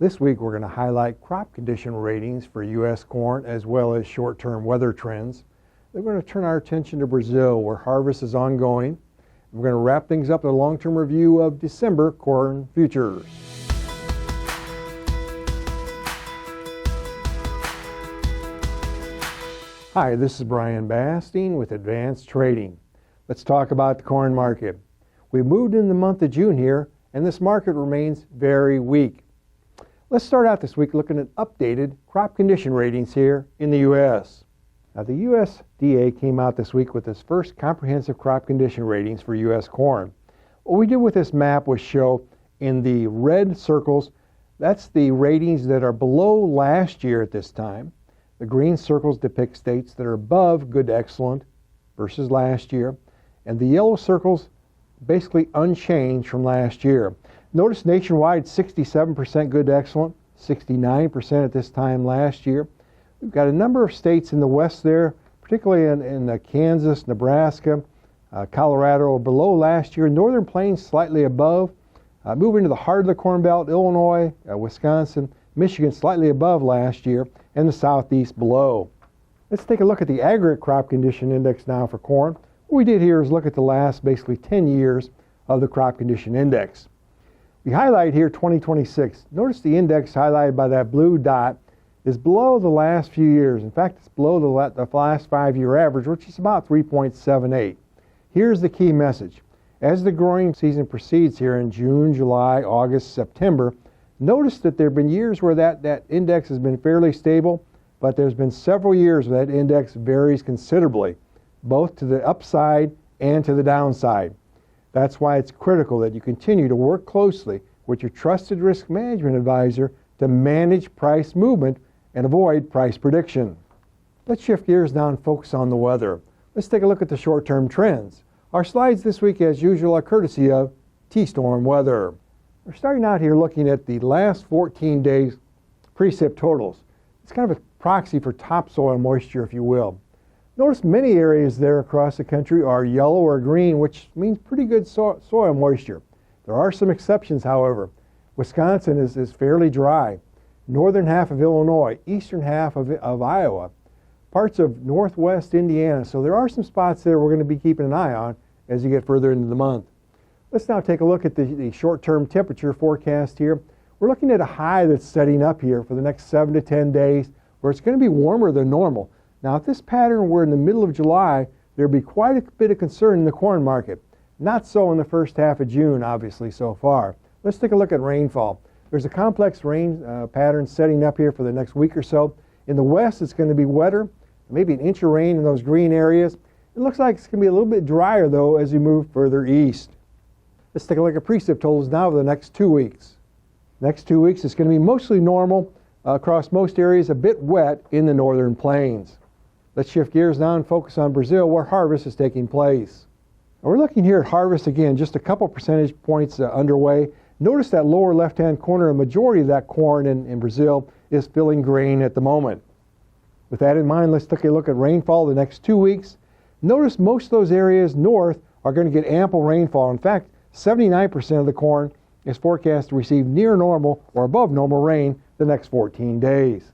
This week we're going to highlight crop condition ratings for U.S. corn as well as short-term weather trends. Then we're going to turn our attention to Brazil where harvest is ongoing. We're going to wrap things up with a long-term review of December corn futures. Hi, this is Brian Basting with Advanced Trading. Let's talk about the corn market. We moved in the month of June here, and this market remains very weak. Let's start out this week looking at updated crop condition ratings here in the U.S. Now, the USDA came out this week with its first comprehensive crop condition ratings for U.S. corn. What we did with this map was show in the red circles, that's the ratings that are below last year at this time. The green circles depict states that are above good to excellent versus last year. And the yellow circles basically unchanged from last year. Notice nationwide 67% good to excellent, 69% at this time last year. We've got a number of states in the west there, particularly in Kansas, Nebraska, Colorado below last year. Northern Plains slightly above. Moving to the heart of the Corn Belt, Illinois, Wisconsin, Michigan slightly above last year, and the southeast below. Let's take a look at the aggregate crop condition index now for corn. What we did here is look at the last basically 10 years of the crop condition index. We highlight here 2026. Notice the index highlighted by that blue dot is below the last few years. In fact, it's below the last 5-year average, which is about 3.78. Here's the key message. As the growing season proceeds here in June, July, August, September, notice that there have been years where that index has been fairly stable, but there's been several years where that index varies considerably, both to the upside and to the downside. That's why it's critical that you continue to work closely with your trusted risk management advisor to manage price movement and avoid price prediction. Let's shift gears now and focus on the weather. Let's take a look at the short-term trends. Our slides this week, as usual, are courtesy of T-Storm Weather. We're starting out here looking at the last 14 days precip totals. It's kind of a proxy for topsoil moisture, if you will. Notice many areas there across the country are yellow or green, which means pretty good soil moisture. There are some exceptions, however. Wisconsin is fairly dry. Northern half of Illinois, eastern half of Iowa, parts of northwest Indiana. So there are some spots there we're going to be keeping an eye on as you get further into the month. Let's now take a look at the short-term temperature forecast here. We're looking at a high that's setting up here for the next 7 to 10 days where it's going to be warmer than normal. Now, if this pattern were in the middle of July, there'd be quite a bit of concern in the corn market. Not so in the first half of June, obviously, so far. Let's take a look at rainfall. There's a complex rain pattern setting up here for the next week or so. In the west, it's going to be wetter, maybe an inch of rain in those green areas. It looks like it's going to be a little bit drier, though, as you move further east. Let's take a look at precip totals now for the next 2 weeks. Next 2 weeks, it's going to be mostly normal across most areas, a bit wet in the northern plains. Let's shift gears now and focus on Brazil, where harvest is taking place. Now we're looking here at harvest again, just a couple percentage points underway. Notice that lower left-hand corner, a majority of that corn in Brazil is filling grain at the moment. With that in mind, let's take a look at rainfall the next 2 weeks. Notice most of those areas north are going to get ample rainfall. In fact, 79% of the corn is forecast to receive near normal or above normal rain the next 14 days.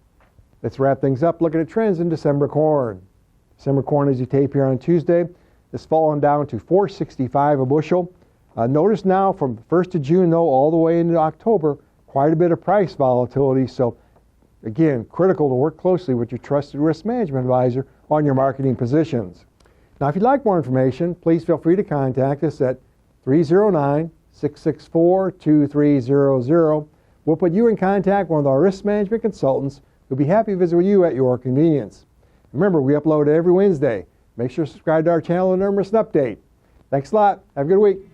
Let's wrap things up looking at trends in December corn. December corn, as you tape here on Tuesday, is falling down to $4.65 a bushel. Notice now from 1st of June, though, all the way into October, quite a bit of price volatility. So, again, critical to work closely with your trusted risk management advisor on your marketing positions. Now, if you'd like more information, please feel free to contact us at 309-664-2300. We'll put you in contact with one of our risk management consultants who'll be happy to visit with you at your convenience. Remember, we upload every Wednesday. Make sure to subscribe to our channel and never miss an update. Thanks a lot. Have a good week.